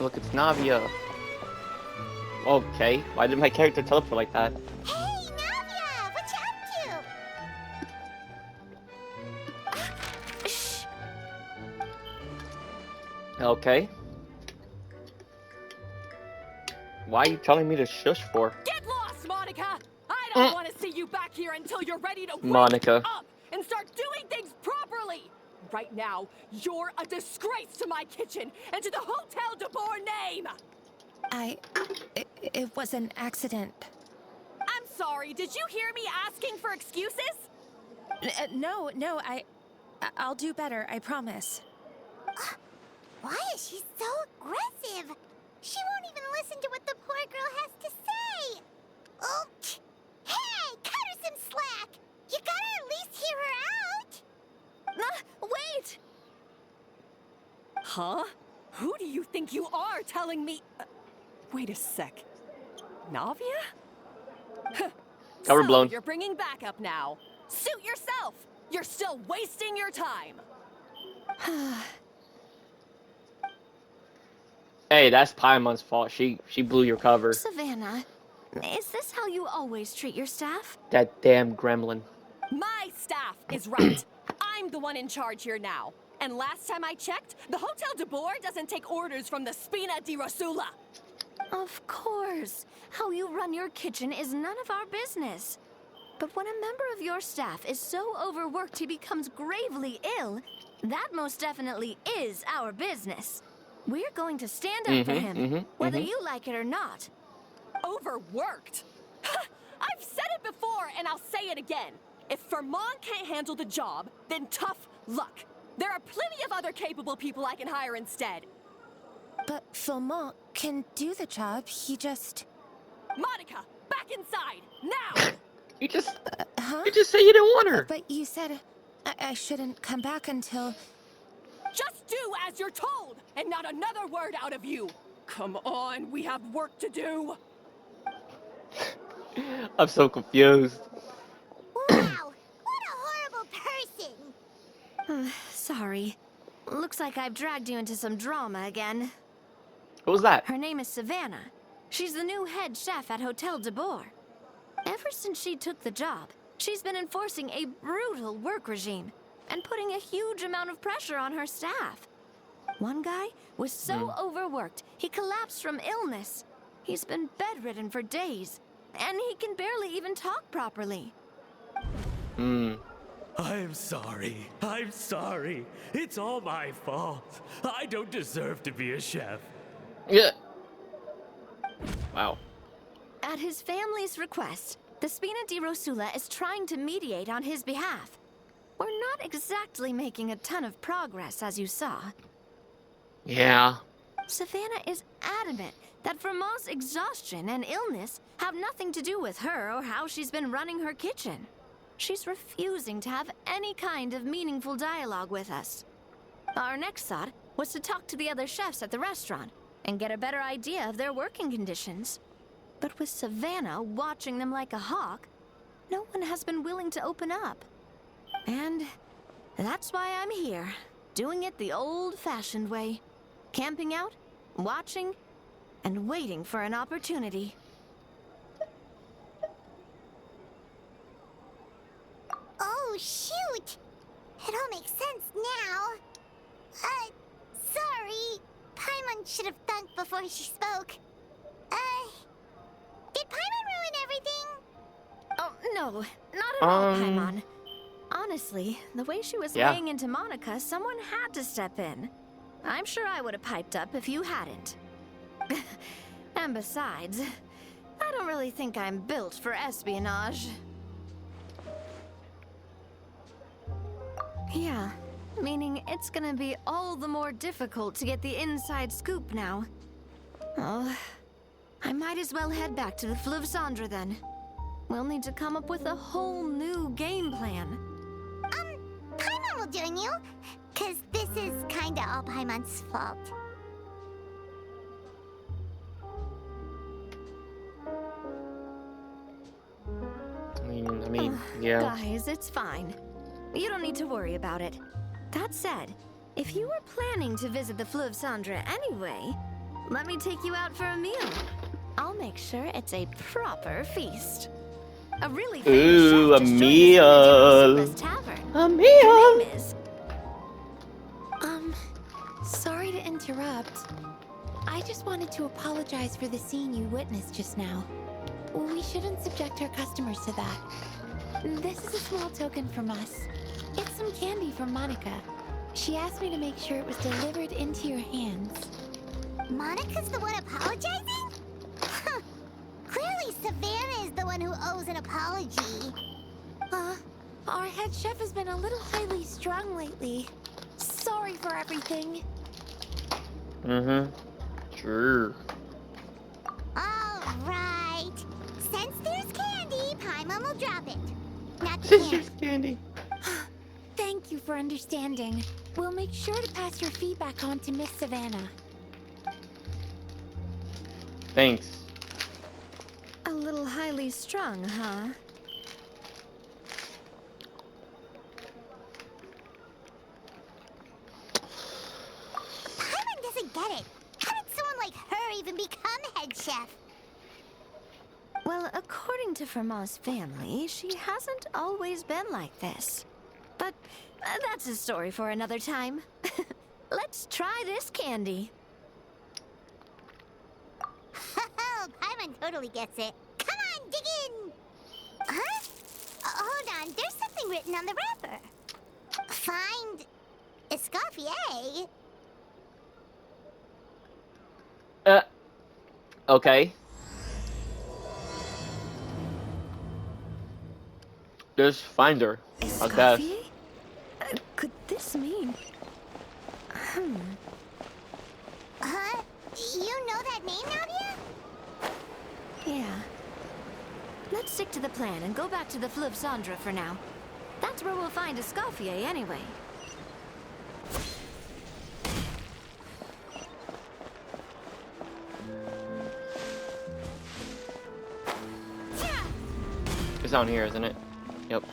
Look, it's Navia. Okay, why did my character teleport like that? Hey, Navia! What you up to? Shh. Okay. Why are you telling me to shush for? Get lost, Monica! I don't want to see you back here until you're ready to wake Monica. up and start doing things properly! Right now, you're a disgrace to my kitchen and to the Hotel de Boer name! It was an accident. I'm sorry, did you hear me asking for excuses? No, I'll do better, I promise. Why is she so aggressive? She won't even listen to what the poor girl has to say. Oh, hey, cut her some slack. You gotta at least hear her out. Wait! Huh? Who do you think you are telling me? Wait a sec. Navia? Overblown. So you're bringing backup now. Suit yourself. You're still wasting your time. Hey, that's Paimon's fault. She blew your cover. Savannah, is this how you always treat your staff? That damn gremlin. My staff is right. I'm the one in charge here now. And last time I checked, the Hotel de Boer doesn't take orders from the Spina di Rosula. Of course. How you run your kitchen is none of our business. But when a member of your staff is so overworked he becomes gravely ill, that most definitely is our business. We're going to stand up for him, whether you like it or not. Overworked? I've said it before and I'll say it again. If Vermont can't handle the job, then tough luck. There are plenty of other capable people I can hire instead. But Philmont can do the job, he just... Monica, back inside, now! You just Huh? say you didn't want her. But you said I shouldn't come back until... Just do as you're told, and not another word out of you. Come on, we have work to do. I'm so confused. Wow! What a horrible person! Sorry. Looks like I've dragged you into some drama again. What was that? Her name is Savannah. She's the new head chef at Hotel de Boer. Ever since she took the job, she's been enforcing a brutal work regime and putting a huge amount of pressure on her staff. One guy was so overworked, he collapsed from illness. He's been bedridden for days, and he can barely even talk properly. I'm sorry. I'm sorry. It's all my fault. I don't deserve to be a chef. Yeah. Wow. At his family's request, the Spina di Rosula is trying to mediate on his behalf. We're not exactly making a ton of progress, as you saw. Yeah. Savannah is adamant that Vermont's exhaustion and illness have nothing to do with her or how she's been running her kitchen. She's refusing to have any kind of meaningful dialogue with us. Our next thought was to talk to the other chefs at the restaurant and get a better idea of their working conditions. But with Savannah watching them like a hawk, no one has been willing to open up. And that's why I'm here, doing it the old-fashioned way. Camping out, watching, and waiting for an opportunity. Oh, shoot! It all makes sense now. Sorry. Paimon should have thunk before she spoke. Did Paimon ruin everything? Oh, no. Not at all, Paimon. Honestly, the way she was laying into Monica, someone had to step in. I'm sure I would have piped up if you hadn't. And besides, I don't really think I'm built for espionage. Yeah, meaning it's gonna be all the more difficult to get the inside scoop now. Oh, I might as well head back to the Fleuve Cendre then. We'll need to come up with a whole new game plan. Paimon will join you, 'cause this is kinda all Paimon's fault. I mean, yeah. Guys, it's fine. You don't need to worry about it. That said, if you were planning to visit the Fleuve Cendre anyway, let me take you out for a meal. I'll make sure it's a proper feast. A really famous Ooh, chef a just joined us in the meal. General Siva's tavern. A Her meal. name is... Sorry to interrupt. I just wanted to apologize for the scene you witnessed just now. We shouldn't subject our customers to that. This is a small token from us. It's some candy from Monica. She asked me to make sure it was delivered into your hands. Monica's the one apologizing? Huh. Clearly Savannah is the one who owes an apology. Our head chef has been a little highly strung lately. Sorry for everything. Sure. All right. Since there's candy, Paimon will drop it. Not the Sisters candy. candy. Thank you for understanding. We'll make sure to pass your feedback on to Miss Savannah. Thanks. A little highly strung, huh? Paimon doesn't get it. How did someone like her even become head chef? Well, according to Fermat's family, she hasn't always been like this. But that's a story for another time. Let's try this candy. Oh, Paimon totally gets it. Come on, dig in! Huh? Hold on, there's something written on the wrapper. Find Escoffier. Okay. Just find her. I guess. Escoffier? Could this mean? Huh? You know that name, Nadia? Yeah. Let's stick to the plan and go back to the Fleuve Cendre for now. That's where we'll find Escoffier anyway. It's down here, isn't it? Yep.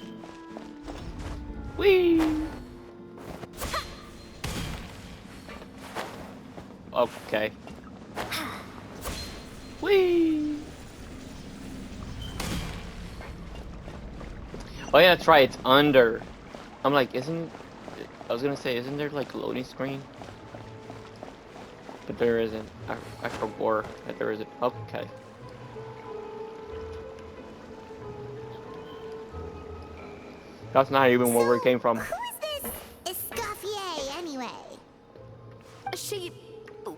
Whee! Okay. Whee! Oh yeah, that's right, it's under. I'm like, I was gonna say, isn't there like a loading screen? But there isn't. I forgot that there isn't. Okay. That's not even where we came from. Who is this Escoffier, anyway? She...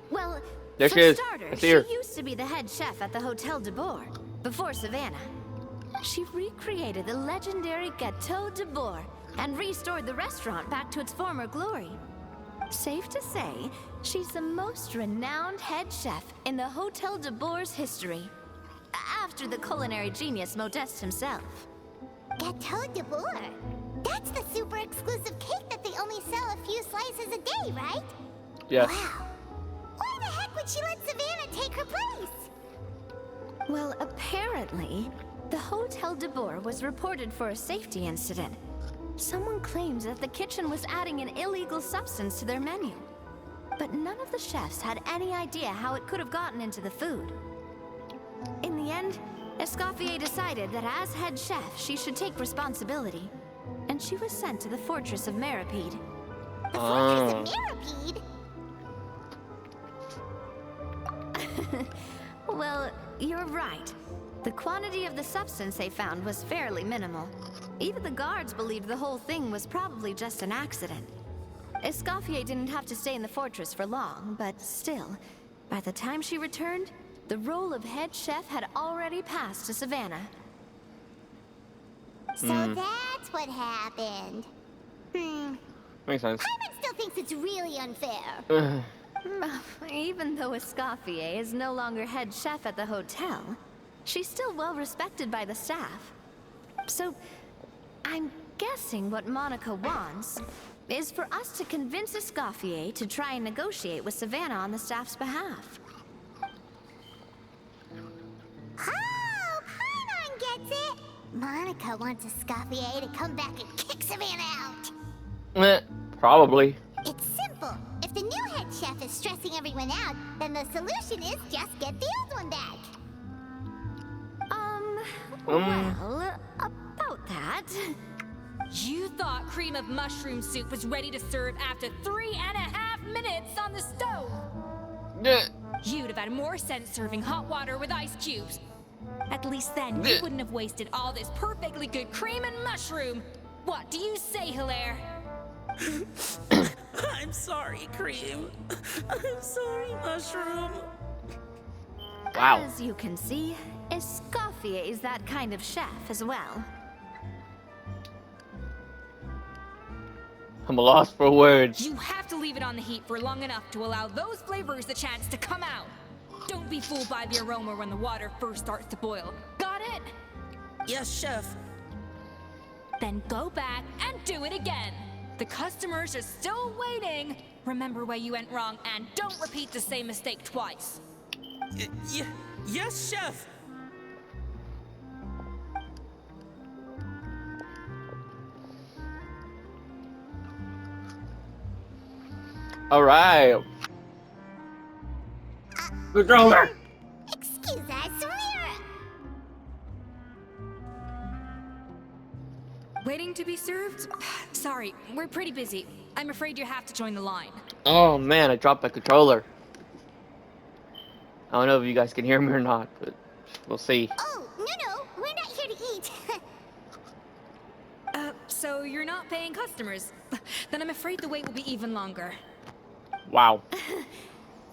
well, There for she is. starters, I see her. she used to be the head chef at the Hotel de Bourg, before Savannah. She recreated the legendary Gâteau de Bourg and restored the restaurant back to its former glory. Safe to say, she's the most renowned head chef in the Hotel de Bourg's history. After the culinary genius Modeste himself. Gâteau de Bourg. That's the super exclusive cake that they only sell a few slices a day, right? Yes. Wow. Why the heck would she let Savannah take her place? Well, apparently, the Hotel de Bourg was reported for a safety incident. Someone claims that the kitchen was adding an illegal substance to their menu. But none of the chefs had any idea how it could have gotten into the food. In the end, Escoffier decided that as head chef, she should take responsibility. And she was sent to the fortress of Meripede. The Fortress of Meripede? Well, you're right. The quantity of the substance they found was fairly minimal. Even the guards believed the whole thing was probably just an accident. Escoffier didn't have to stay in the fortress for long, but still, by the time she returned, the role of head chef had already passed to Savannah. So that's what happened. Makes sense. Paimon still thinks it's really unfair. Even though Escoffier is no longer head chef at the hotel, she's still well respected by the staff. So, I'm guessing what Monica wants is for us to convince Escoffier to try and negotiate with Savannah on the staff's behalf. Oh, Paimon gets it! Monica wants Escoffier to come back and kick Savannah out. Probably. It's simple. If the new head chef is stressing everyone everyone out, then the solution is just get the old one back. Well, about that. You thought cream of mushroom soup was ready to serve after 3.5 minutes on the stove. Yeah. You'd have had more sense serving hot water with ice cubes. At least then you wouldn't have wasted all this perfectly good cream and mushroom. What do you say, Hilaire? I'm sorry, Cream. I'm sorry, Mushroom. Wow. As you can see, Escoffier is that kind of chef as well. I'm lost for words. You have to leave it on the heat for long enough to allow those flavors the chance to come out. Don't be fooled by the aroma when the water first starts to boil. Got it? Yes, Chef. Then go back and do it again. The customers are still waiting. Remember where you went wrong and don't repeat the same mistake twice. Yes, Chef. All right. Controller. Excuse us, Waiting to be served? Sorry, we're pretty busy. I'm afraid you have to join the line. Oh man, I dropped my controller. I don't know if you guys can hear me or not, but we'll see. Oh, no, we're not here to eat. So you're not paying customers? Then I'm afraid the wait will be even longer. Wow.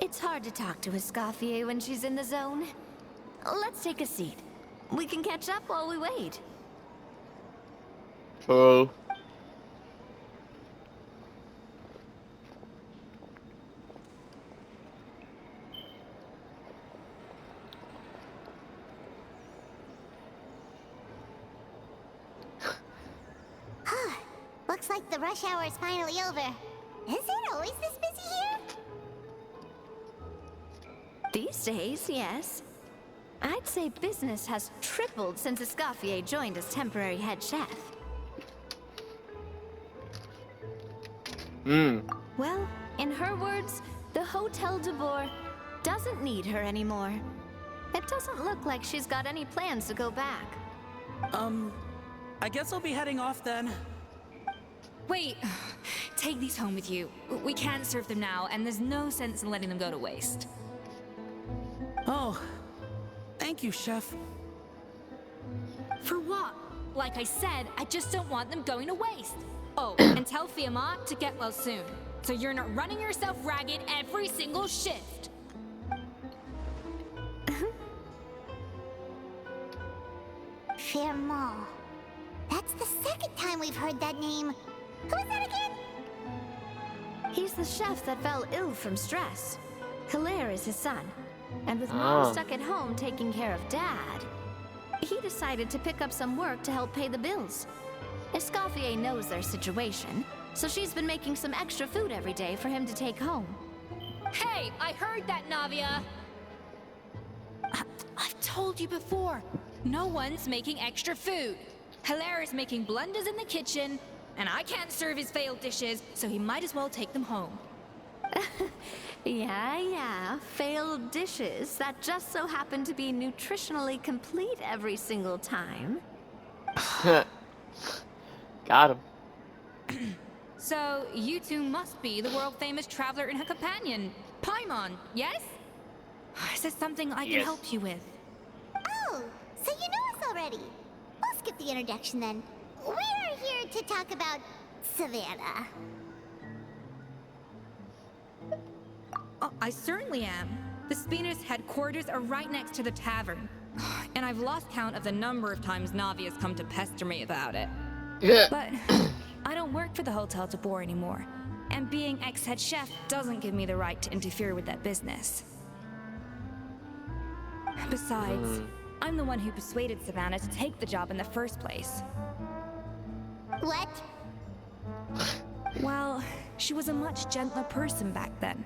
It's hard to talk to Escoffier when she's in the zone. Let's take a seat. We can catch up while we wait. True. Looks like the rush hour is finally over. Is it always this busy here? These days, yes. I'd say business has tripled since Escoffier joined as temporary head chef. Well, in her words, the Hotel de Boer doesn't need her anymore. It doesn't look like she's got any plans to go back. I guess I'll be heading off then. Wait, take these home with you. We can't serve them now, and there's no sense in letting them go to waste. Oh, thank you, Chef. For what? Like I said, I just don't want them going to waste. Oh, and tell Fiamma to get well soon, so you're not running yourself ragged every single shift. Firmont. That's the second time we've heard that name. Who is that again? He's the chef that fell ill from stress. Hilaire is his son. And with Mom stuck at home taking care of Dad, he decided to pick up some work to help pay the bills. Escoffier knows their situation, so she's been making some extra food every day for him to take home. Hey, I heard that, Navia! I've told you before, no one's making extra food. Hilaire is making blunders in the kitchen, and I can't serve his failed dishes, so he might as well take them home. Yeah, failed dishes that just so happen to be nutritionally complete every single time. Got him. So, you two must be the world-famous traveler and her companion, Paimon, yes? Is there something I can help you with? Oh, so you know us already. We'll skip the introduction then. We're here to talk about Savannah. Oh, I certainly am. The Spina's headquarters are right next to the tavern. And I've lost count of the number of times Navi has come to pester me about it. Yeah. But I don't work for the Hotel de Boer anymore. And being ex-head chef doesn't give me the right to interfere with that business. Besides, I'm the one who persuaded Savannah to take the job in the first place. What? Well, she was a much gentler person back then.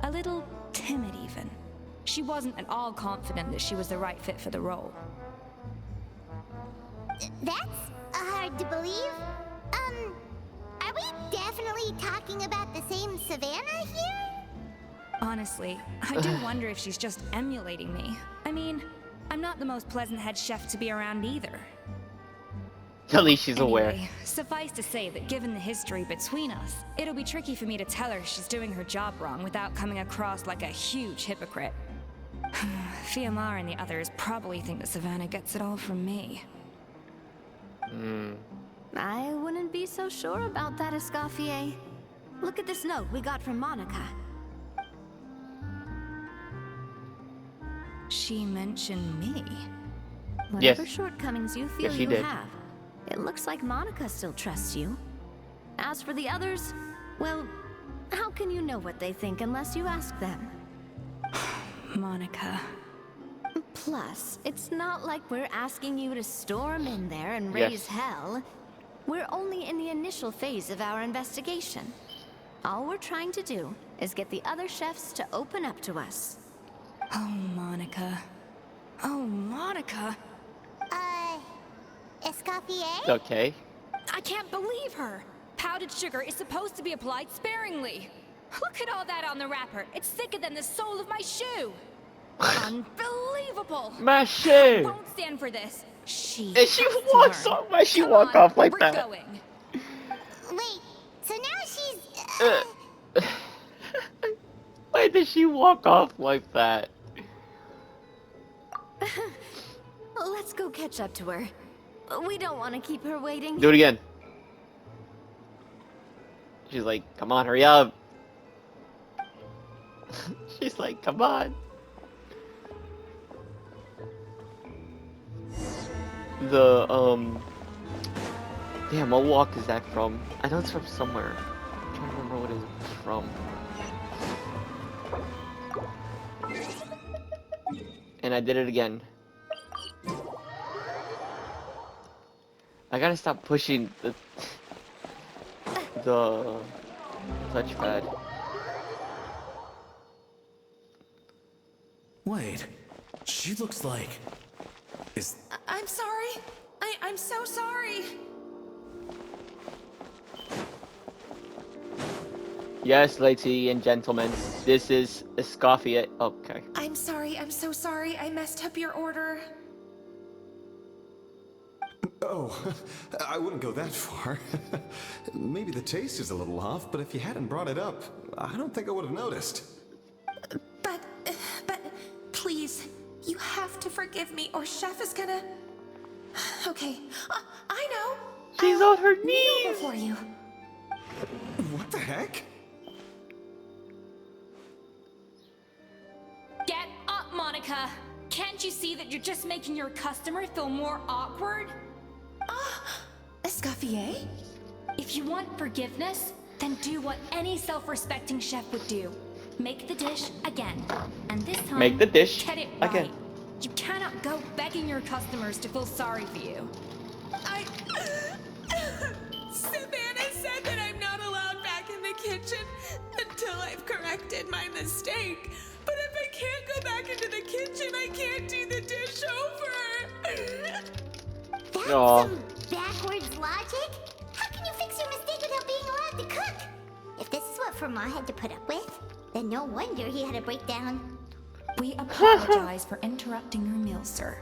A little timid, even. She wasn't at all confident that she was the right fit for the role. That's hard to believe. Are we definitely talking about the same Savannah here? Honestly, I do wonder if she's just emulating me. I mean, I'm not the most pleasant head chef to be around either. At least she's aware. Anyway, suffice to say that given the history between us, it'll be tricky for me to tell her she's doing her job wrong without coming across like a huge hypocrite. Fiamar and the others probably think that Savannah gets it all from me. I wouldn't be so sure about that, Escoffier. Look at this note we got from Monica. She mentioned me. Whatever Yes. shortcomings you feel Yes, she you did. have, it looks like Monica still trusts you. As for the others, well, how can you know what they think unless you ask them? Monica. Plus, it's not like we're asking you to storm in there and Yes. raise hell. We're only in the initial phase of our investigation. All we're trying to do is get the other chefs to open up to us. Oh, Monica. Oh, Monica. Escoffier? Okay. I can't believe her. Powdered sugar is supposed to be applied sparingly. Look at all that on the wrapper. It's thicker than the sole of my shoe. Unbelievable. My shit. Won't stand for this. She And she has to walks learn. off. Why she Come walk on, off like we're that? Going. Wait, so now she's... Why did she walk off like that? Let's go catch up to her. We don't want to keep her waiting. Do it again. She's like, come on, hurry up. She's like, come on. Damn, what walk is that from? I know it's from somewhere. I'm trying to remember what it's from. And I did it again. I gotta stop pushing the touchpad. Wait, she looks like... I'm sorry. I'm so sorry. Yes, ladies and gentlemen, this is Escoffier. Okay. I'm sorry. I'm so sorry. I messed up your order. Oh, I wouldn't go that far. Maybe the taste is a little off, but if you hadn't brought it up, I don't think I would have noticed. But please, you have to forgive me or Chef is gonna... Okay, I know. She's on her knees! For you. What the heck? Get up, Monica. Can't you see that you're just making your customer feel more awkward? Escoffier? If you want forgiveness, then do what any self-respecting chef would do. Make the dish again. And this time, Make the dish get it right. again. You cannot go begging your customers to feel sorry for you. Savannah said that I'm not allowed back in the kitchen until I've corrected my mistake. But if I can't go back into the kitchen, I can't do the dish over. That's Aw. some backwards logic? How can you fix your mistake without being allowed to cook? If this is what Fermat had to put up with, then no wonder he had a breakdown. We apologize for interrupting your meal, sir.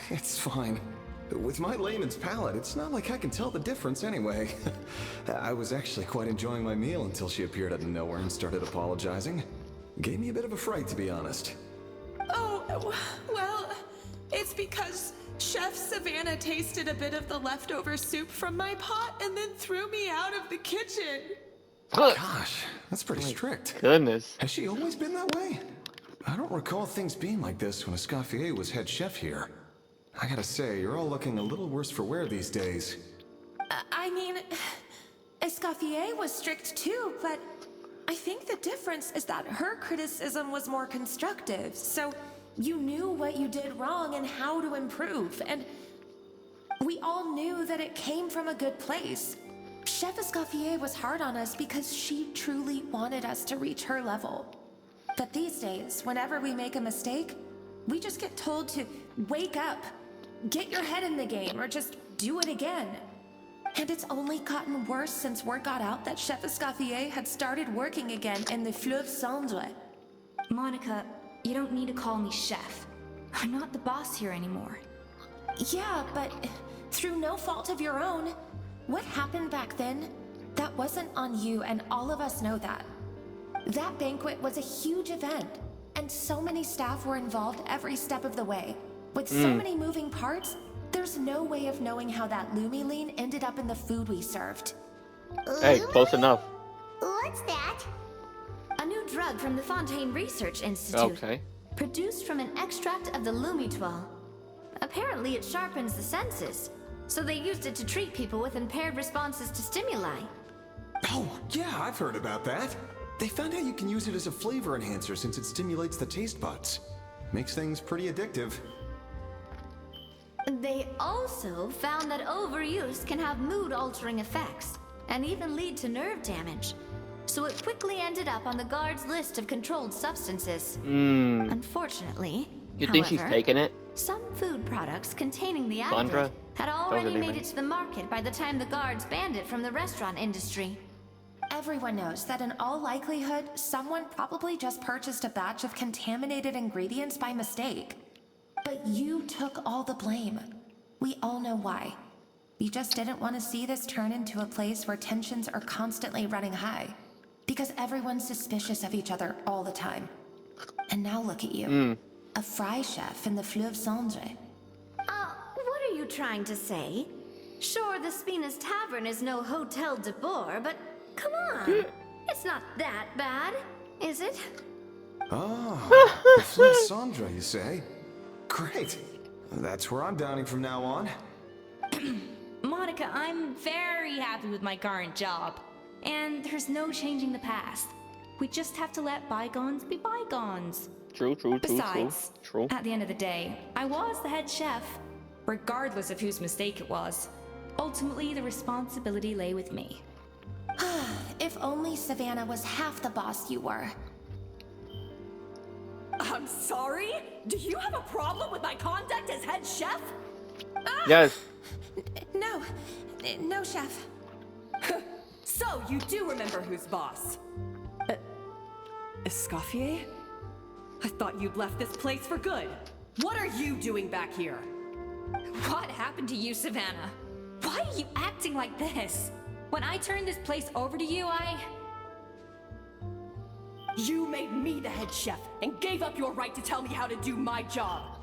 It's fine. With my layman's palate, it's not like I can tell the difference anyway. I was actually quite enjoying my meal until she appeared out of nowhere and started apologizing. Gave me a bit of a fright, to be honest. Oh, well, it's because Chef Savannah tasted a bit of the leftover soup from my pot and then threw me out of the kitchen. Gosh, that's pretty strict. Goodness. Has she always been that way? I don't recall things being like this when Escoffier was head chef here. I gotta say, you're all looking a little worse for wear these days. I mean, Escoffier was strict too, but I think the difference is that her criticism was more constructive, so you knew what you did wrong and how to improve, and we all knew that it came from a good place. Chef Escoffier was hard on us because she truly wanted us to reach her level. But these days, whenever we make a mistake, we just get told to wake up, get your head in the game, or just do it again. And it's only gotten worse since word got out that Chef Escoffier had started working again in the Fleuve Cendre. Monica, you don't need to call me chef. I'm not the boss here anymore. Yeah, but through no fault of your own. What happened back then, that wasn't on you, and all of us know that. That banquet was a huge event, and so many staff were involved every step of the way. With so many moving parts, there's no way of knowing how that Lumiline ended up in the food we served. Hey, close enough. What's that? A new drug from the Fontaine Research Institute. Okay. Produced from an extract of the Lumitwell. Apparently it sharpens the senses, so they used it to treat people with impaired responses to stimuli. Oh, yeah, I've heard about that. They found out you can use it as a flavor enhancer since it stimulates the taste buds. Makes things pretty addictive. They also found that overuse can have mood-altering effects, and even lead to nerve damage. So it quickly ended up on the guard's list of controlled substances. Unfortunately, You think she's however, taking it? some food products containing the Sandra? additive had That was her already name, made right? it to the market by the time the guards banned it from the restaurant industry. Everyone knows that in all likelihood, someone probably just purchased a batch of contaminated ingredients by mistake. But you took all the blame. We all know why. You just didn't want to see this turn into a place where tensions are constantly running high. Because everyone's suspicious of each other all the time. And now look at you. A fry chef in the Fleuve Cendre. What are you trying to say? Sure, the Spina's Tavern is no Hotel de Boer, but come on. It's not that bad, is it? Ah, the Fleuve Cendre, you say? Great. That's where I'm dining from now on. Monica, I'm very happy with my current job. And there's no changing the past. We just have to let bygones be bygones. True. Besides, True. at the end of the day, I was the head chef, regardless of whose mistake it was. Ultimately, the responsibility lay with me. If only Savannah was half the boss you were. I'm sorry? Do you have a problem with my conduct as head chef? Yes. No, chef. So, you do remember who's boss? Escoffier? I thought you'd left this place for good. What are you doing back here? What happened to you, Savannah? Why are you acting like this? When I turned this place over to you, You made me the head chef and gave up your right to tell me how to do my job.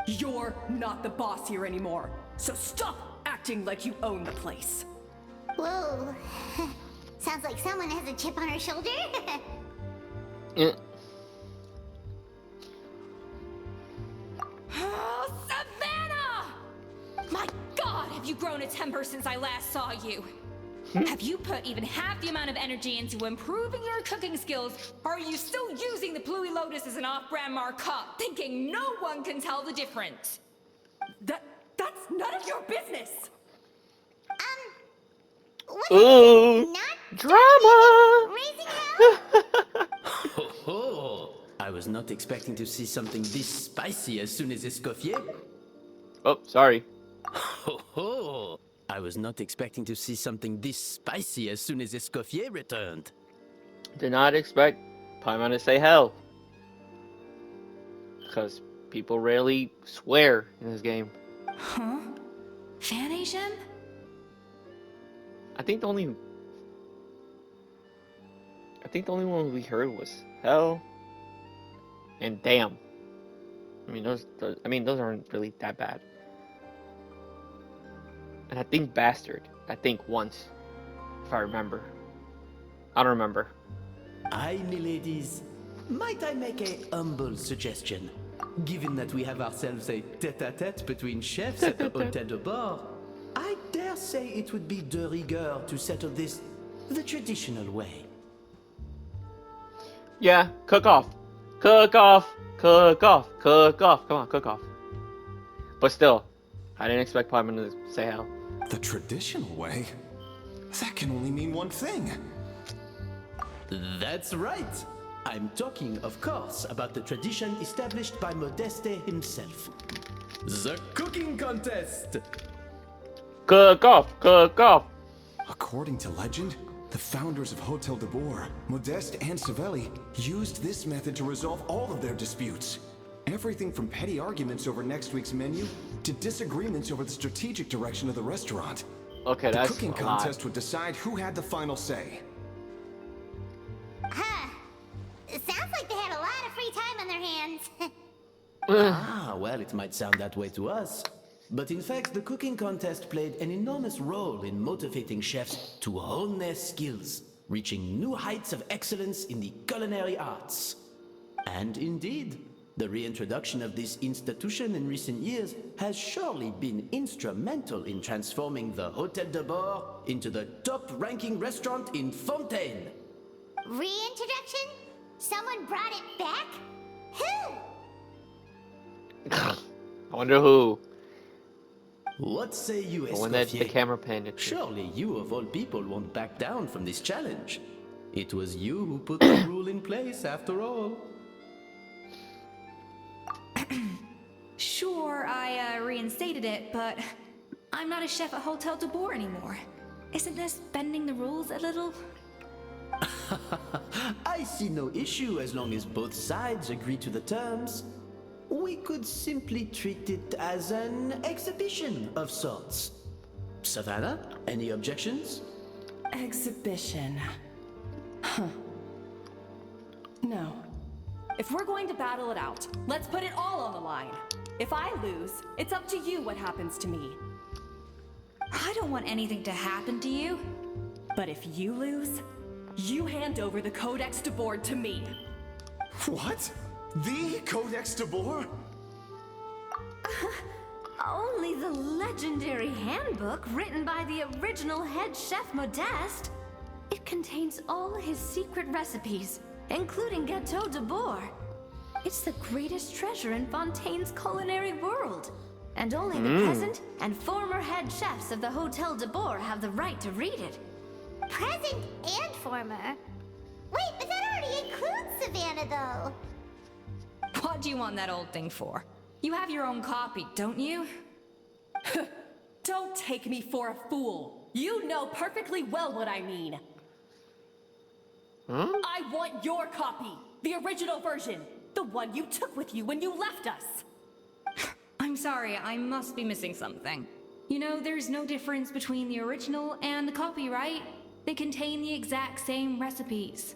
You're not the boss here anymore, so stop acting like you own the place. Whoa. Sounds like someone has a chip on her shoulder. Eh. Oh, Savannah! My God, have you grown a temper since I last saw you? Have you put even half the amount of energy into improving your cooking skills, or are you still using the Pluie Lotus as an off-brand markup, thinking no one can tell the difference? That's none of your business! What Ooh. not Drama. raising hell? Ho ho! I was not expecting to see something this spicy as soon as Escoffier. Oh, sorry. Ho ho! I was not expecting to see something this spicy as soon as Escoffier returned. Did not expect Paimon to say hell. Because people rarely swear in this game. Huh? Fan Asian? I think the only one we heard was hell and damn. I mean those aren't really that bad. And I think bastard. I think once, if I remember. I don't remember. Aye, miladies. Might I make a humble suggestion? Given that we have ourselves a tete-a-tete between chefs at the Hotel de Bord, I dare say it would be de rigueur to settle this the traditional way. Yeah, cook off. Cook off. Cook off. Cook off. Come on, cook off. But still, I didn't expect Paimon to say hell. The traditional way? That can only mean one thing. That's right. I'm talking, of course, about the tradition established by Modeste himself. The cooking contest! Cook off. Cook off. According to legend, the founders of Hotel de Boer, Modeste and Savelli, used this method to resolve all of their disputes. Everything from petty arguments over next week's menu to disagreements over the strategic direction of the restaurant. Okay, The that's cooking a lot. contest would decide who had the final say. Huh. It sounds like they had a lot of free time on their hands. Ah, well, it might sound that way to us. But in fact, the cooking contest played an enormous role in motivating chefs to hone their skills, reaching new heights of excellence in the culinary arts. And indeed, the reintroduction of this institution in recent years has surely been instrumental in transforming the Hotel de Boer into the top-ranking restaurant in Fontaine. Reintroduction? Someone brought it back? Who? I wonder who. What say you, The one that the Escoffier? camera panned it to. Surely you of all people won't back down from this challenge. It was you who put the rule in place after all. Sure, I reinstated it, but I'm not a chef at Hotel de Boer anymore. Isn't this bending the rules a little? I see no issue as long as both sides agree to the terms. We could simply treat it as an exhibition of sorts. Savannah, any objections? Exhibition. Huh. No. If we're going to battle it out, let's put it all on the line. If I lose, it's up to you what happens to me. I don't want anything to happen to you. But if you lose, you hand over the Codex de Boer to me. What? The Codex de Boer? Only the legendary handbook written by the original head chef Modeste. It contains all his secret recipes, including Gâteau de Boer. It's the greatest treasure in Fontaine's culinary world. And only the present and former head chefs of the Hotel de Boer have the right to read it. Present and former? Wait, but that already includes Savannah, though. What do you want that old thing for? You have your own copy, don't you? Don't take me for a fool. You know perfectly well what I mean. Huh? I want your copy. The original version. The one you took with you when you left us. I'm sorry, I must be missing something. You know, there's no difference between the original and the copy, right? They contain the exact same recipes.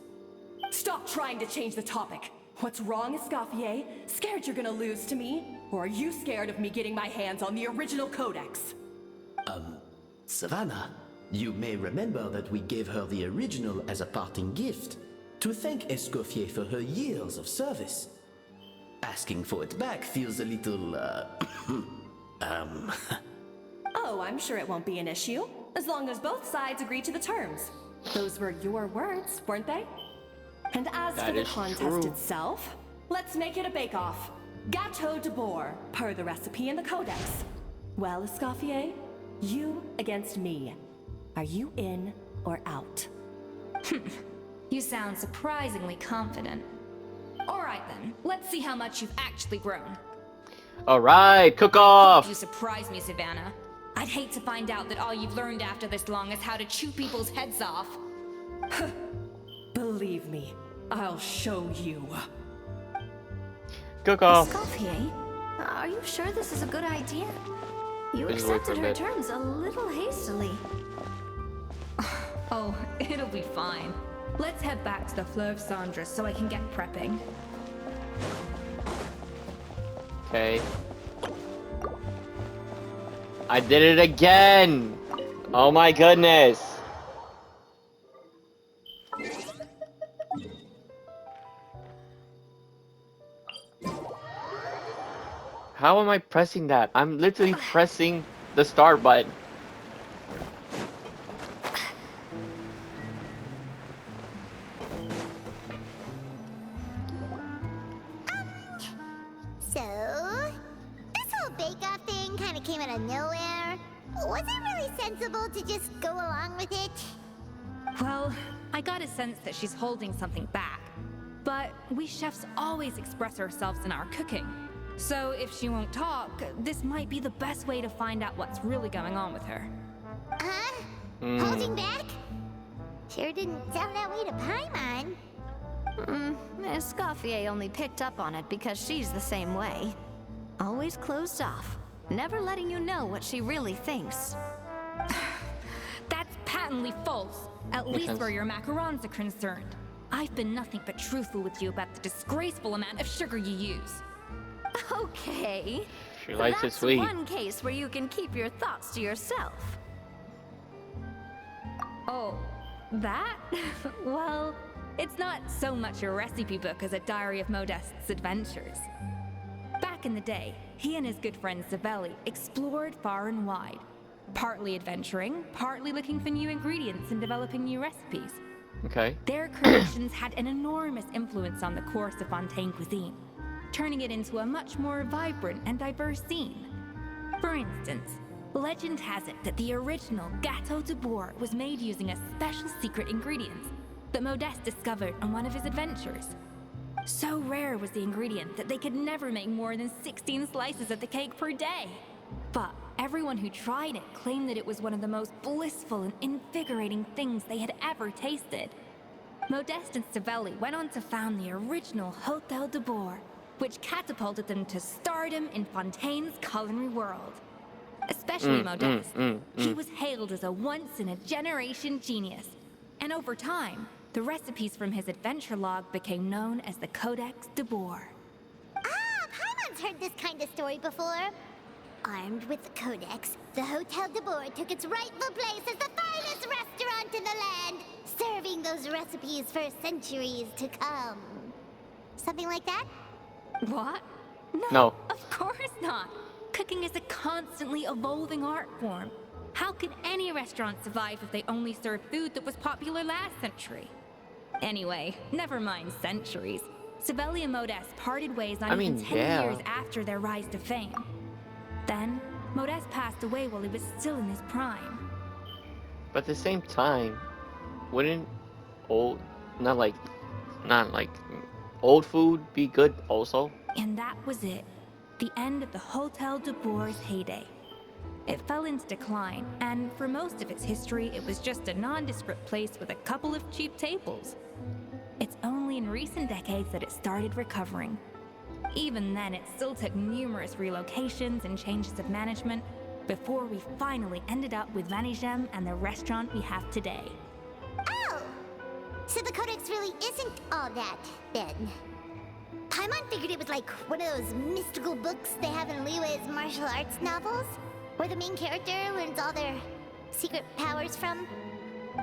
Stop trying to change the topic. What's wrong, Escoffier? Scared you're gonna lose to me? Or are you scared of me getting my hands on the original codex? Savannah, you may remember that we gave her the original as a parting gift to thank Escoffier for her years of service. Asking for it back feels a little, Oh, I'm sure it won't be an issue, as long as both sides agree to the terms. Those were your words, weren't they? And as That for the is contest true. itself, let's make it a bake-off. Gâteau de Boer, per the recipe in the codex. Well, Escoffier, you against me. Are you in or out? You sound surprisingly confident. Alright then, let's see how much you've actually grown. Alright, cook off! You surprise me, Savannah. I'd hate to find out that all you've learned after this long is how to chew people's heads off. Believe me, I'll show you. Cook off! Escoffier, are you sure this is a good idea? You Just wait for accepted a her bit. terms a little hastily. Oh, it'll be fine. Let's head back to the Fleuve Cendres so I can get prepping. Okay. I did it again! Oh my goodness! How am I pressing that? I'm literally pressing the start button. So, this whole bake-off thing kind of came out of nowhere. Was it really sensible to just go along with it? Well, I got a sense that she's holding something back. But we chefs always express ourselves in our cooking. So if she won't talk, this might be the best way to find out what's really going on with her. Huh? Holding back? Sure didn't sound that way to Paimon. Escoffier only picked up on it because she's the same way. Always closed off, never letting you know what she really thinks. That's patently false, at Makes least sense. where your macarons are concerned. I've been nothing but truthful with you about the disgraceful amount of sugar you use. Okay. She likes it That's sweet. one case where you can keep your thoughts to yourself. Oh, that? Well, it's not so much a recipe book as a diary of Modest's adventures. Back in the day, he and his good friend Savelli explored far and wide, partly adventuring, partly looking for new ingredients and developing new recipes. Okay. Their creations had an enormous influence on the course of Fontaine cuisine, turning it into a much more vibrant and diverse scene. For instance, legend has it that the original Gâteau de Bourg was made using a special secret ingredient that Modeste discovered on one of his adventures. So rare was the ingredient that they could never make more than 16 slices of the cake per day. But everyone who tried it claimed that it was one of the most blissful and invigorating things they had ever tasted. Modeste and Savelli went on to found the original Hôtel de Bourg, which catapulted them to stardom in Fontaine's culinary world. Especially Modeste. He was hailed as a once-in-a-generation genius. And over time, the recipes from his adventure log became known as the Codex de Bourg. Ah, Paimon's heard this kind of story before. Armed with the Codex, the Hôtel de Bourg took its rightful place as the finest restaurant in the land, serving those recipes for centuries to come. Something like that? What? No. Of course not. Cooking is a constantly evolving art form. How could any restaurant survive if they only served food that was popular last century? Anyway, never mind centuries. Savelli and Modeste parted ways not even 10 years after their rise to fame. Then, Modeste passed away while he was still in his prime. But at the same time, wouldn't old, not like old food be good also? And that was it. The end of the Hôtel de Bourg's heyday. It fell into decline, and for most of its history, it was just a nondescript place with a couple of cheap tables. It's only in recent decades that it started recovering. Even then, it still took numerous relocations and changes of management before we finally ended up with Vanigem and the restaurant we have today. Oh! So the Codex really isn't all that, then. Paimon figured it was like one of those mystical books they have in Liyue's martial arts novels, where the main character learns all their secret powers from.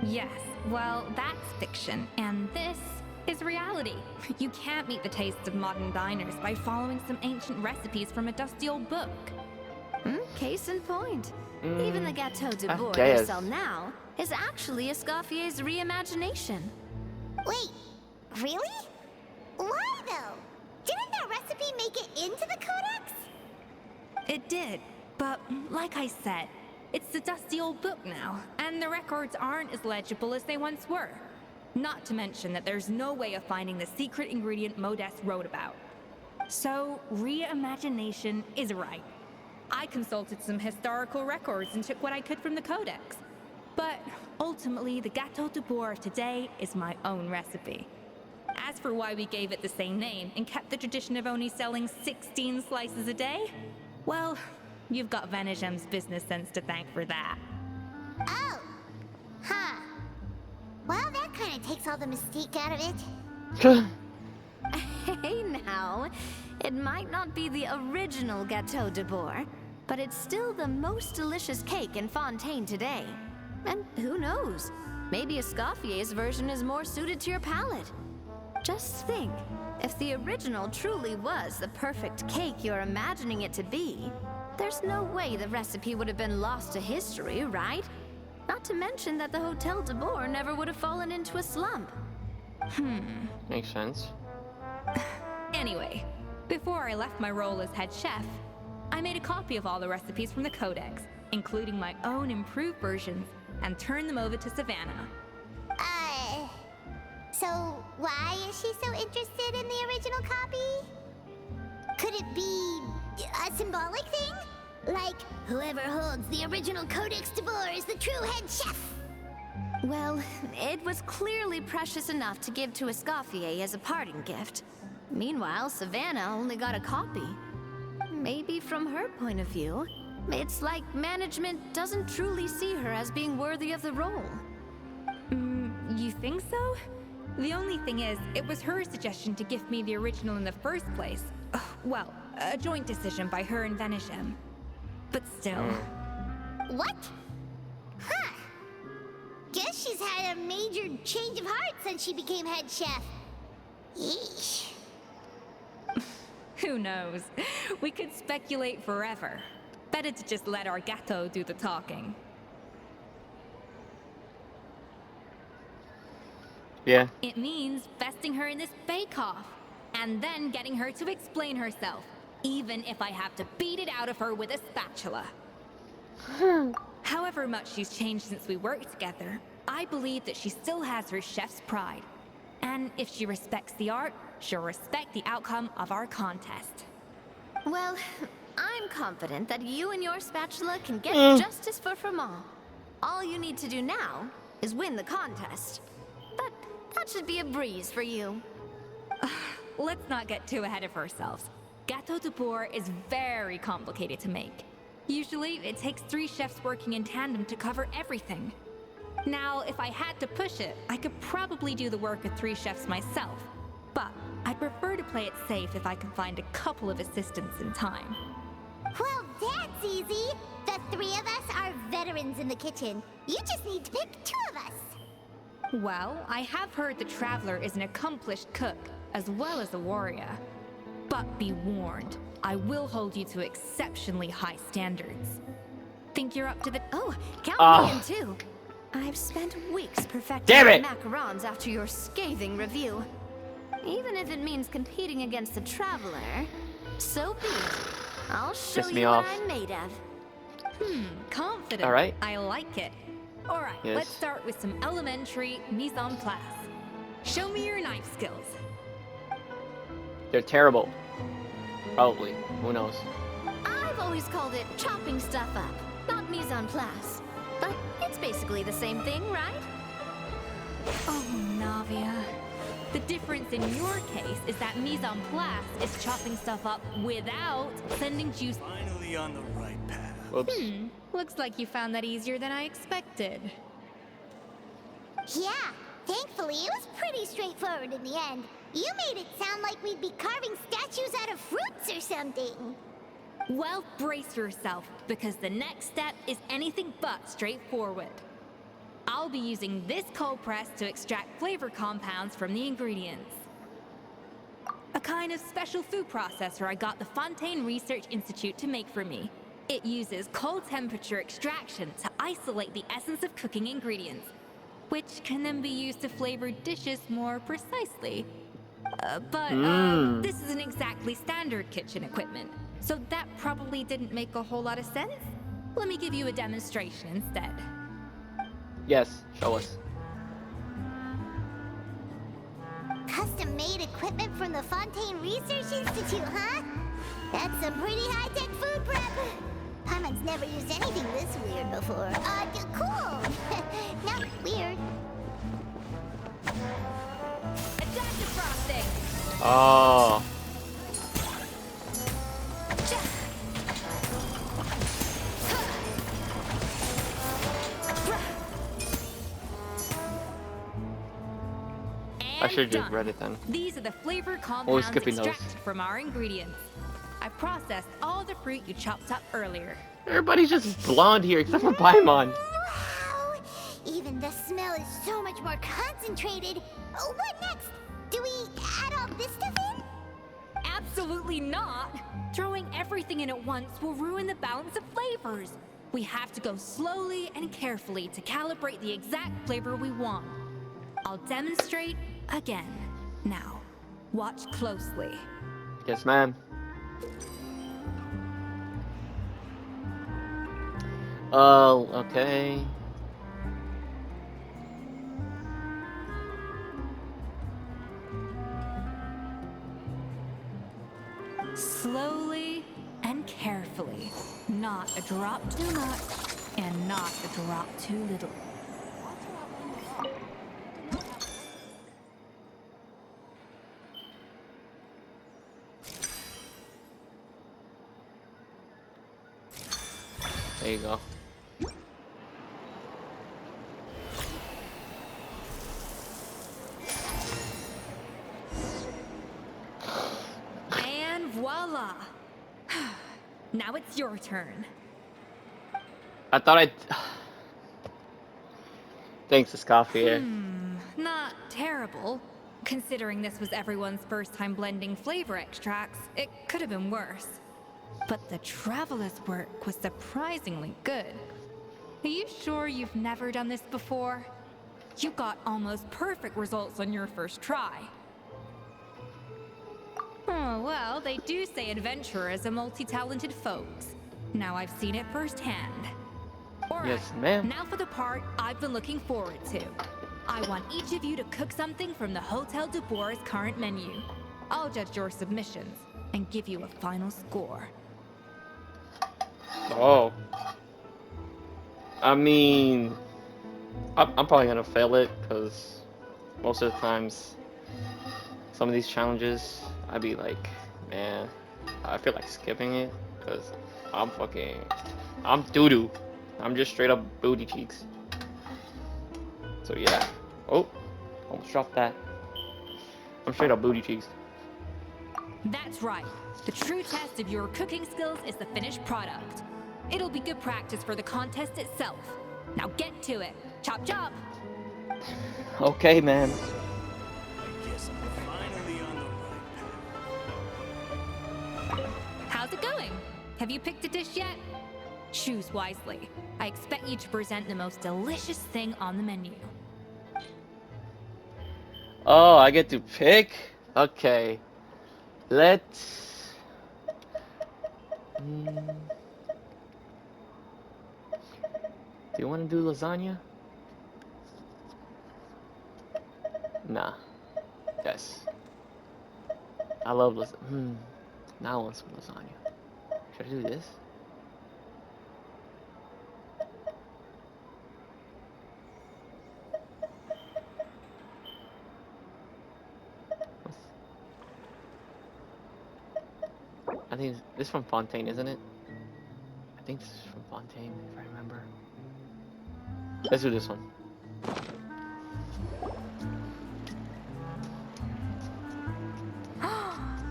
Yes, well, that's fiction, and this is reality. You can't meet the tastes of modern diners by following some ancient recipes from a dusty old book. Case in point. Even the Gâteau de I Bourg guess. you sell now is actually Escoffier's reimagination. Wait, really? Why though? Didn't that recipe make it into the Codex? It did, but like I said, it's a dusty old book now, and the records aren't as legible as they once were. Not to mention that there's no way of finding the secret ingredient Modeste wrote about. So, reimagination is right. I consulted some historical records and took what I could from the Codex. But ultimately, the Gâteau de Bourg of today is my own recipe. As for why we gave it the same name and kept the tradition of only selling 16 slices a day, well, you've got Vanigem's business sense to thank for that. Oh. Huh. Well, that kind of takes all the mystique out of it. Hey now, it might not be the original Gâteau de Bourg, but it's still the most delicious cake in Fontaine today. And who knows, maybe Escoffier's version is more suited to your palate. Just think, if the original truly was the perfect cake you're imagining it to be, there's no way the recipe would have been lost to history, right? Not to mention that the Hôtel de Bourg never would have fallen into a slump. Makes sense. Anyway, before I left my role as head chef, I made a copy of all the recipes from the Codex, including my own improved versions, and turned them over to Savannah. So why is she so interested in the original copy? Could it be a symbolic thing? Like, whoever holds the original Codex de Bourg is the true head chef. Well, it was clearly precious enough to give to Escoffier as a parting gift. Meanwhile, Savannah only got a copy. Maybe from her point of view, it's like management doesn't truly see her as being worthy of the role. You think so? The only thing is, it was her suggestion to gift me the original in the first place. Well, a joint decision by her and Venisham. But still. What? Huh. Guess she's had a major change of heart since she became head chef. Yeesh. Who knows? We could speculate forever. Better to just let our Gato do the talking. Yeah. It means besting her in this bake-off, and then getting her to explain herself, even if I have to beat it out of her with a spatula. However much she's changed since we worked together, I believe that she still has her chef's pride. And if she respects the art, she'll respect the outcome of our contest. Well, I'm confident that you and your spatula can get justice for Fremont. All you need to do now is win the contest. But that should be a breeze for you. Let's not get too ahead of ourselves. Gâteau de Bourg is very complicated to make. Usually, it takes 3 chefs working in tandem to cover everything. Now, if I had to push it, I could probably do the work of 3 chefs myself. But I'd prefer to play it safe if I can find a couple of assistants in time. Well, that's easy. The 3 of us are veterans in the kitchen. You just need to pick 2 of us. Well, I have heard the Traveler is an accomplished cook, as well as a warrior. But be warned, I will hold you to exceptionally high standards. Think you're up to the— Oh, count me in too. I've spent weeks perfecting Damn my it! macarons after your scathing review. Even if it means competing against the Traveler, so be it. I'll show Piss me you off. what I'm made of. Confident. All right. I like it. All right, Yes. let's start with some elementary mise en place. Show me your knife skills. They're terrible. Probably. Who knows? I've always called it chopping stuff up, not mise en place. But it's basically the same thing, right? Oh, Navia. The difference in your case is that mise en place is chopping stuff up without sending juice. Finally on the right path. Whoops. Looks like you found that easier than I expected. Yeah, thankfully it was pretty straightforward in the end. You made it sound like we'd be carving statues out of fruits or something. Well, brace yourself, because the next step is anything but straightforward. I'll be using this cold press to extract flavor compounds from the ingredients. A kind of special food processor I got the Fontaine Research Institute to make for me. It uses cold temperature extraction to isolate the essence of cooking ingredients, which can then be used to flavor dishes more precisely. But this isn't exactly standard kitchen equipment, so that probably didn't make a whole lot of sense. Let me give you a demonstration instead. Yes, show us. Custom-made equipment from the Fontaine Research Institute, huh? That's some pretty high-tech food prep. Paimon's never used anything this weird before. Cool. Not weird. Adaptive frosting! Oh. I should have just done. read it then. These are the flavor compounds skipping those. extracted from our ingredients. I processed all the fruit you chopped up earlier. Everybody's just blonde here except for Paimon. Wow! Even the smell is so much more concentrated. Oh, what next? Do we add all this stuff in? Absolutely not! Throwing everything in at once will ruin the balance of flavors. We have to go slowly and carefully to calibrate the exact flavor we want. I'll demonstrate again. Now, watch closely. Yes, ma'am. Oh, okay. Slowly and carefully. Not a drop too much, and not a drop too little. There you go. And voila! Now it's your turn. I thought I'd... Thanks, Escoffier. Not terrible. Considering this was everyone's first time blending flavor extracts, it could have been worse. But the traveler's work was surprisingly good. Are you sure you've never done this before? You got almost perfect results on your first try. Oh, well, they do say adventurers are multi-talented folks. Now I've seen it firsthand. All right, Yes, ma'am. now for the part I've been looking forward to. I want each of you to cook something from the Hotel de Bois' current menu. I'll judge your submissions and give you a final score. Oh. I mean... I'm probably gonna fail it, because most of the times, some of these challenges, I'd be like, man, I feel like skipping it, because I'm doo-doo. I'm just straight up booty cheeks. So yeah. Oh, almost dropped that. I'm straight up booty cheeks. That's right. The true test of your cooking skills is the finished product. It'll be good practice for the contest itself. Now get to it. Chop chop! Okay, man. I guess I'm finally on the right path. How's it going? Have you picked a dish yet? Choose wisely. I expect you to present the most delicious thing on the menu. Oh, I get to pick? Okay. Let's... Do you want to do lasagna? Nah. Yes. I love lasagna. Now I want some lasagna. Should I do this? I think this is from Fontaine, isn't it? I think this is from Fontaine, if I remember. Let's do this one.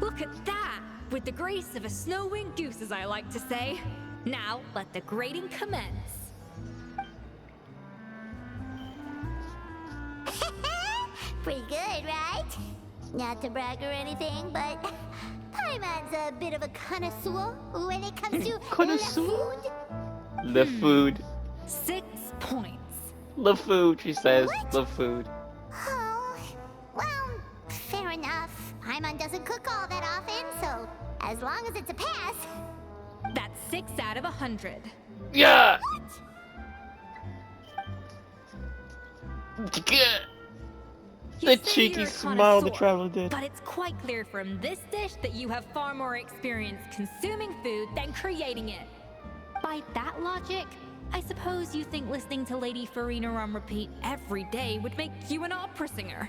Look at that! With the grace of a snow-winged goose, as I like to say. Now, let the grating commence. Pretty good, right? Not to brag or anything, but Paimon's a bit of a connoisseur when it comes to Connoisseur? food. The food. 6 points. The food, she says. What? The food. Oh, well, fair enough. Paimon doesn't cook all that often, so as long as it's a pass. That's 6 out of 100. Yeah! You The say cheeky you're a smile the connoisseur, traveler did. But it's quite clear from this dish that you have far more experience consuming food than creating it. By that logic, I suppose you think listening to Lady Farina on repeat every day would make you an opera singer.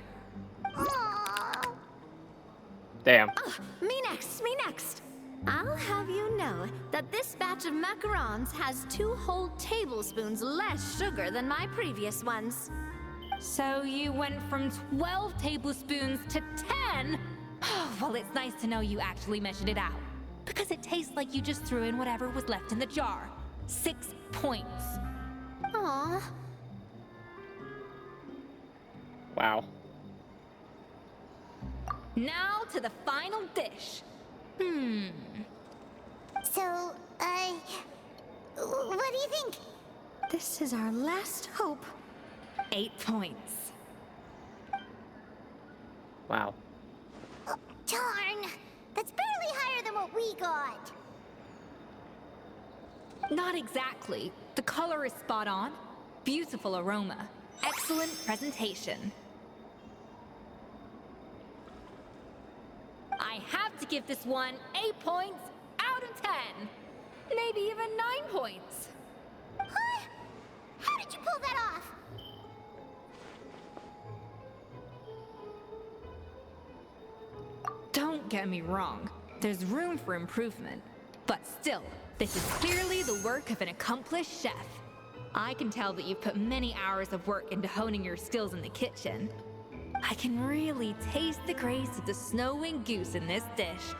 Aww. Damn. Me next, me next. I'll have you know that this batch of macarons has 2 whole tablespoons less sugar than my previous ones. So you went from 12 tablespoons to 10? Well, it's nice to know you actually measured it out. Because it tastes like you just threw in whatever was left in the jar. 6 points. Aw. Wow. Now to the final dish. So, what do you think? This is our last hope. 8 points. Wow. Oh, darn! That's barely higher than what we got. Not exactly. The color is spot on. Beautiful aroma. Excellent presentation. I have to give this one 8 points out of 10. Maybe even 9 points. Huh? How did you pull that off? Don't get me wrong. There's room for improvement. But still, this is clearly the work of an accomplished chef. I can tell that you've put many hours of work into honing your skills in the kitchen. I can really taste the grace of the snow-winged goose in this dish.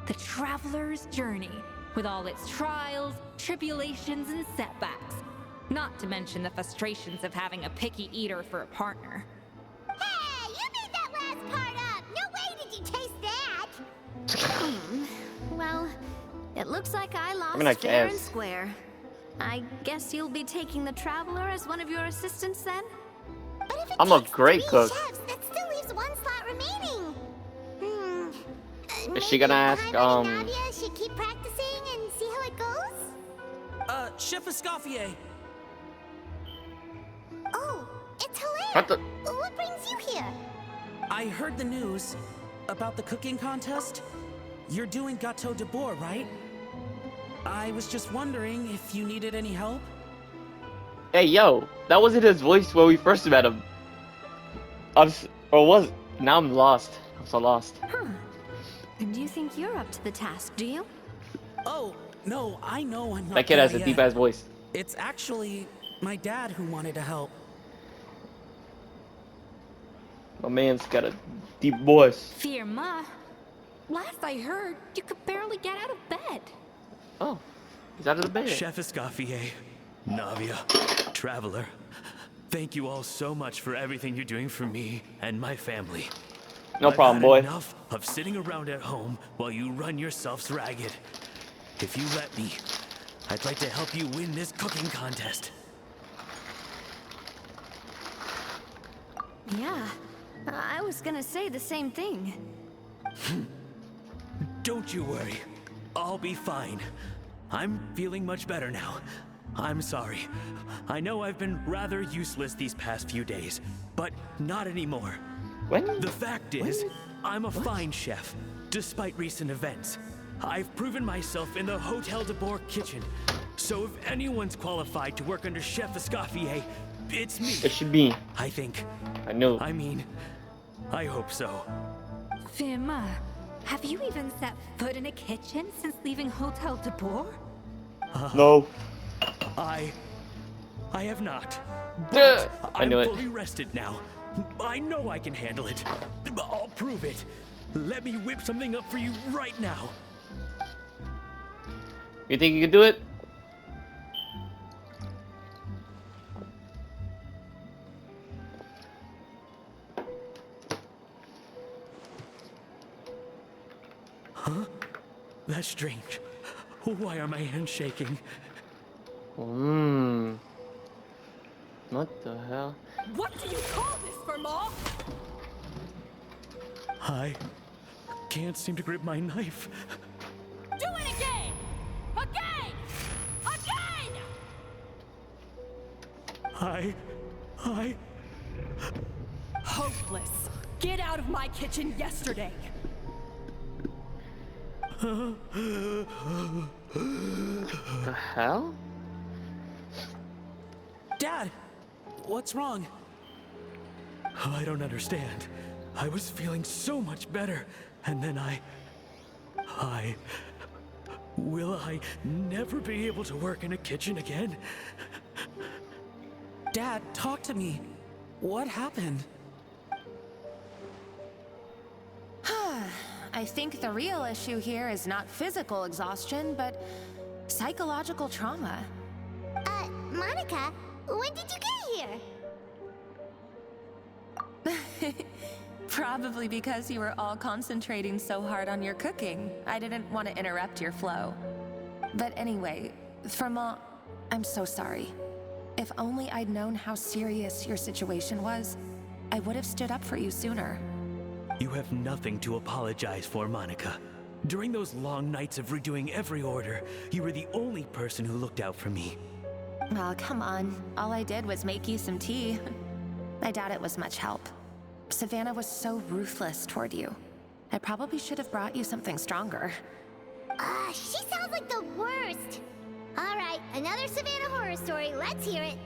The traveler's journey, with all its trials, tribulations, and setbacks. Not to mention the frustrations of having a picky eater for a partner. Hey, you made that last part up! No way did you taste that! Well, it looks like I lost mean, I fair and guess. square. I guess you'll be taking the traveler as one of your assistants then? But if it I'm a takes great 3 cook. chefs, that still leaves 1 slot remaining. Is she gonna ask, Paimon and Nadia should keep practicing and see how it goes? Chef Escoffier. Oh, it's Hilaire. What the? What brings you here? I heard the news about the cooking contest. You're doing Gâteau de Bois, right? I was just wondering if you needed any help. Hey, yo, that wasn't his voice when we first met him. Or was it? Now I'm lost. I'm so lost. And you think you're up to the task, do you? Oh, no, I know I'm not That kid there has a yet. deep ass voice. It's actually my dad who wanted to help. My man's got a deep voice. Firma, last I heard, you could barely get out of bed. Oh, he's out of the bed. Chef Escoffier, Navia, Traveler, thank you all so much for everything you're doing for me and my family. No problem, I've boy. had enough of sitting around at home while you run yourselves ragged. If you let me, I'd like to help you win this cooking contest. Yeah, I was gonna say the same thing. Don't you worry. I'll be fine. I'm feeling much better now. I'm sorry. I know I've been rather useless these past few days, but not anymore. When? The fact is, I'm a fine chef, despite recent events. I've proven myself in the Hotel de Bois kitchen. So if anyone's qualified to work under Chef Escoffier, it's me. It should be. I think. I know. I mean, I hope so. Firma, have you even set foot in a kitchen since leaving Hotel de Bois? No. I have not. Duh. But I I'm knew it. fully rested now. I know I can handle it. I'll prove it. Let me whip something up for you right now. You think you can do it? That's strange. Why are my hands shaking? What the hell? What do you call this, Vermont? I can't seem to grip my knife. Do it again! Again! Again! I... Hopeless. Get out of my kitchen yesterday. The hell? Dad, what's wrong? I don't understand. I was feeling so much better, and then Will I never be able to work in a kitchen again? Dad, talk to me. What happened? I think the real issue here is not physical exhaustion, but psychological trauma. Monica, when did you get here? Probably because you were all concentrating so hard on your cooking. I didn't want to interrupt your flow. But anyway, Vermont, I'm so sorry. If only I'd known how serious your situation was, I would have stood up for you sooner. You have nothing to apologize for, Monica. During those long nights of redoing every order, you were the only person who looked out for me. Oh, come on. All I did was make you some tea. I doubt it was much help. Savannah was so ruthless toward you. I probably should have brought you something stronger. She sounds like the worst. All right, another Savannah horror story. Let's hear it.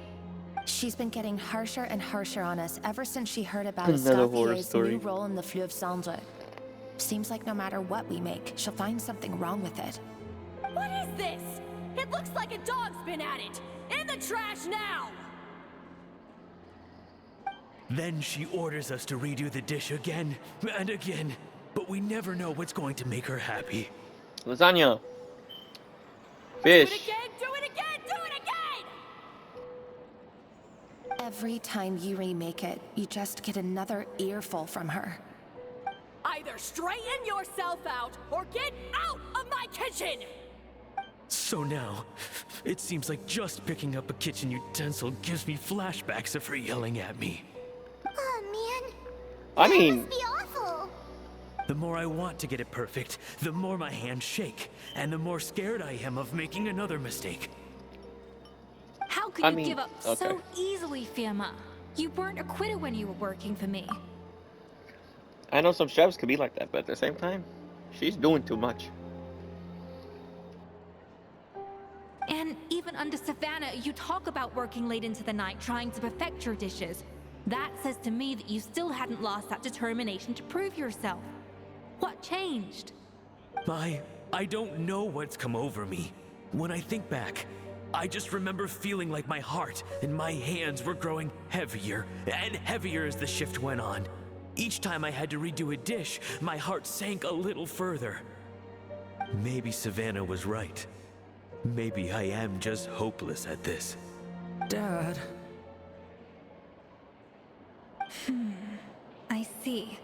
She's been getting harsher and harsher on us ever since she heard about Another horror Escoffier's story. new role in the Fleuve Cendre. Seems like no matter what we make, she'll find something wrong with it. What is this? It looks like a dog's been at it! In the trash now! Then she orders us to redo the dish again and again, but we never know what's going to make her happy. Lasagna. Do it Fish. again, do it again, do it again! Every time you remake it, you just get another earful from her. Either straighten yourself out or get out of my kitchen! So now, it seems like just picking up a kitchen utensil gives me flashbacks of her yelling at me. Oh man, I that mean, must be awful. The more I want to get it perfect, the more my hands shake, and the more scared I am of making another mistake. How could I you mean, give up okay. so easily, Fiamma? You weren't a quitter when you were working for me. I know some chefs could be like that, but at the same time, she's doing too much. And even under Savannah, you talk about working late into the night trying to perfect your dishes. That says to me that you still hadn't lost that determination to prove yourself. What changed? I don't know what's come over me. When I think back, I just remember feeling like my heart and my hands were growing heavier and heavier as the shift went on. Each time I had to redo a dish, my heart sank a little further. Maybe Savannah was right. Maybe I am just hopeless at this. Dad. I see.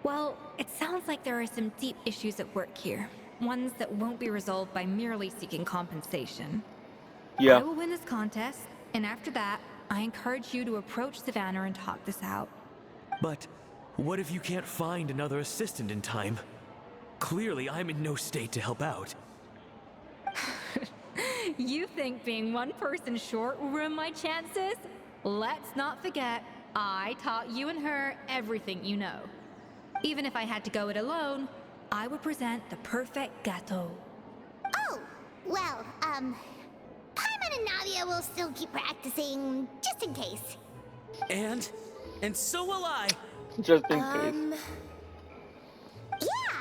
Well, it sounds like there are some deep issues at work here. Ones that won't be resolved by merely seeking compensation. I Yeah. will win this contest, and after that, I encourage you to approach Savannah and talk this out. But what if you can't find another assistant in time? Clearly, I'm in no state to help out. You think being one person short will ruin my chances? Let's not forget, I taught you and her everything you know. Even if I had to go it alone, I would present the perfect gâteau. Oh, well, Paimon and Nadia will still keep practicing, just in case. And so will I. Just in case. Yeah!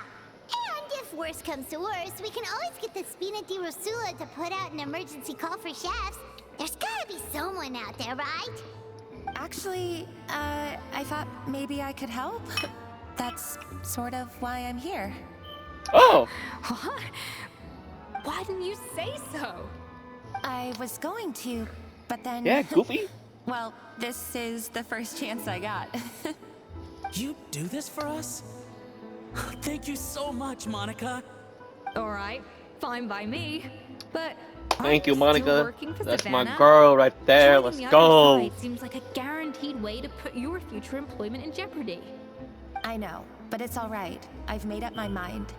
And if worse comes to worse, we can always get the Spina di Rosula to put out an emergency call for chefs. There's gotta be someone out there, right? Actually, I thought maybe I could help. That's sort of why I'm here. Oh! What? Why didn't you say so? I was going to, but then... Yeah, Goofy. Well, this is the first chance I got. You do this for us? Thank you so much, Monica. All right, fine by me. But Thank you, aren't still Monica. working for That's my Savannah? girl right there. Joining Let's the go. other side seems like a guaranteed way to put your future employment in jeopardy. I know, but it's all right. I've made up my mind.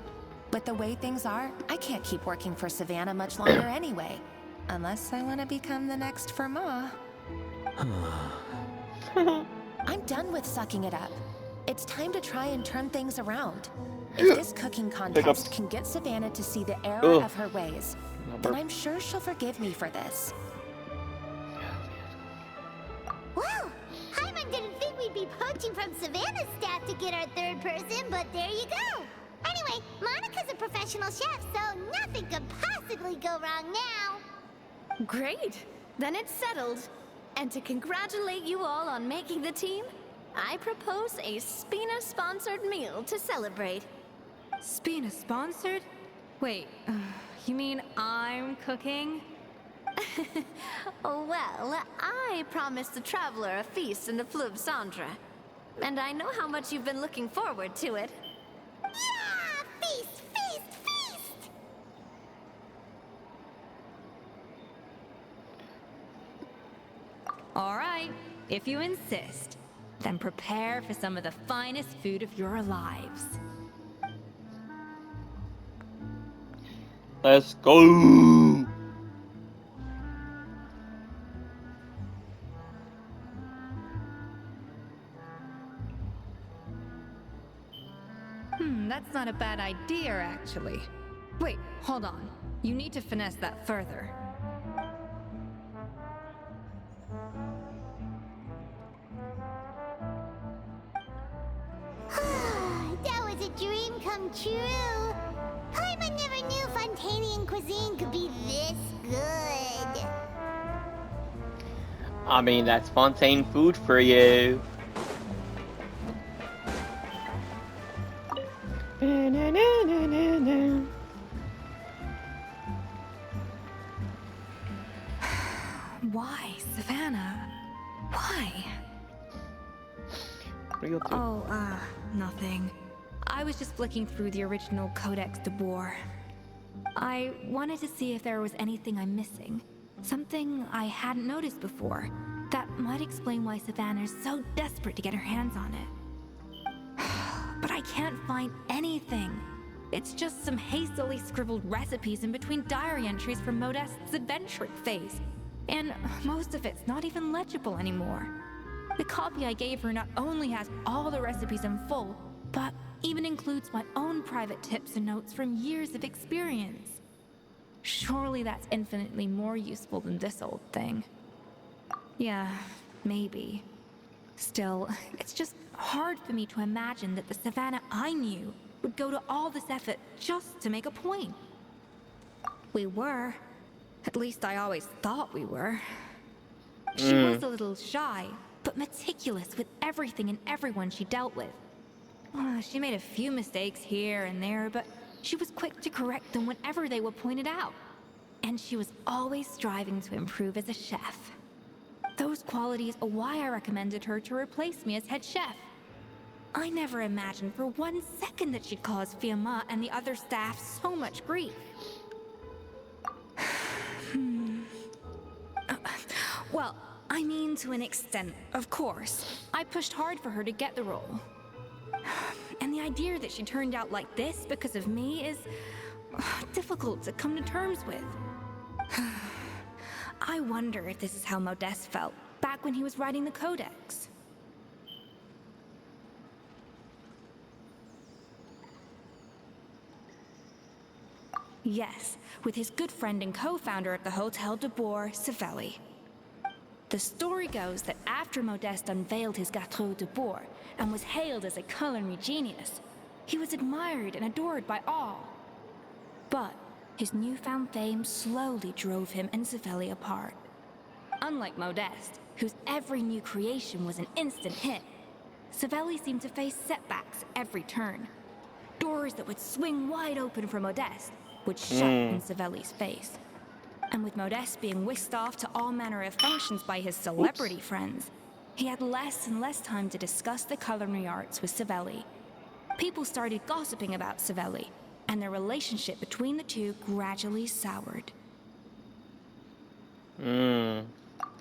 With the way things are, I can't keep working for Savannah much longer anyway. Unless I want to become the next Firma. I'm done with sucking it up. It's time to try and turn things around. If this cooking contest can get Savannah to see the error of her ways, then I'm sure she'll forgive me for this. Well, Paimon didn't think we'd be poaching from Savannah's staff to get our third person, but there you go. Anyway, Monica's a professional chef, so nothing could possibly go wrong now. Great! Then it's settled. And to congratulate you all on making the team, I propose a Spina-sponsored meal to celebrate. Spina sponsored? Wait, you mean I'm cooking? Well, I promised the traveler a feast in the Fleuve Cendre. And I know how much you've been looking forward to it. Yeah! Feast, feast, feast! All right, if you insist, then prepare for some of the finest food of your lives. Let's go. That's not a bad idea, actually. Wait, hold on. You need to finesse that further. That was a dream come true. Paimon never knew Fontanian European cuisine could be this good. I mean, that's Fontaine food for you. Why, Savannah? Why? What are you up to? Oh, nothing. I was just flicking through the original Codex de Boer. I wanted to see if there was anything I'm missing. Something I hadn't noticed before. That might explain why Savannah's so desperate to get her hands on it. But I can't find anything. It's just some hastily scribbled recipes in between diary entries from Modeste's adventuring phase. And most of it's not even legible anymore. The copy I gave her not only has all the recipes in full, but even includes my own private tips and notes from years of experience. Surely that's infinitely more useful than this old thing. Yeah, maybe. Still, it's just hard for me to imagine that the Savannah I knew would go to all this effort just to make a point. We were. At least I always thought we were. She was a little shy, but meticulous with everything and everyone she dealt with. She made a few mistakes here and there, but she was quick to correct them whenever they were pointed out. And she was always striving to improve as a chef. Those qualities are why I recommended her to replace me as head chef. I never imagined for 1 second that she'd cause Fiamma and the other staff so much grief. Well, I mean to an extent, of course. I pushed hard for her to get the role. And the idea that she turned out like this because of me is difficult to come to terms with. I wonder if this is how Modeste felt back when he was writing the Codex. Yes, with his good friend and co-founder of the Hotel de Boer, Savelli. The story goes that after Modeste unveiled his Gâteau de Boer and was hailed as a culinary genius, he was admired and adored by all. But his newfound fame slowly drove him and Savelli apart. Unlike Modeste, whose every new creation was an instant hit, Savelli seemed to face setbacks at every turn. Doors that would swing wide open for Modeste would shut in Savelli's face. And with Modeste being whisked off to all manner of functions by his celebrity friends, he had less and less time to discuss the culinary arts with Savelli. People started gossiping about Savelli, and their relationship between the two gradually soured.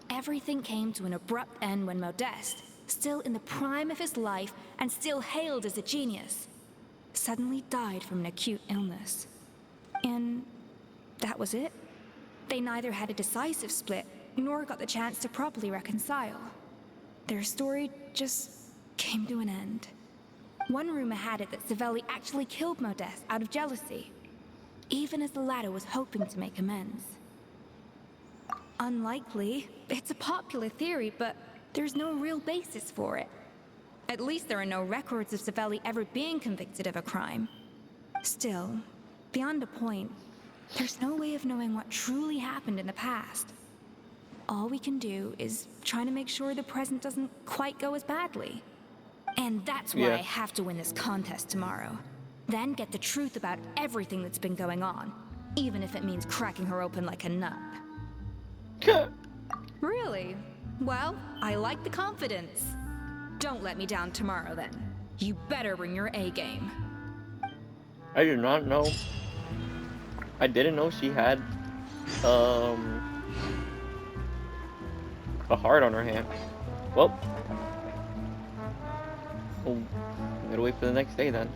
Everything came to an abrupt end when Modeste, still in the prime of his life and still hailed as a genius, suddenly died from an acute illness. And that was it. They neither had a decisive split, nor got the chance to properly reconcile. Their story just came to an end. One rumor had it that Savelli actually killed Modeste out of jealousy, even as the latter was hoping to make amends. Unlikely. It's a popular theory, but there's no real basis for it. At least there are no records of Savelli ever being convicted of a crime. Still, beyond a point, there's no way of knowing what truly happened in the past. All we can do is try to make sure the present doesn't quite go as badly. And that's why I have to win this contest tomorrow. Then get the truth about everything that's been going on, even if it means cracking her open like a nut. Really? Well, I like the confidence. Don't let me down tomorrow, then. You better bring your A game. I did not know. I didn't know she had a heart on her hand. Well, we'll gotta wait for the next day then.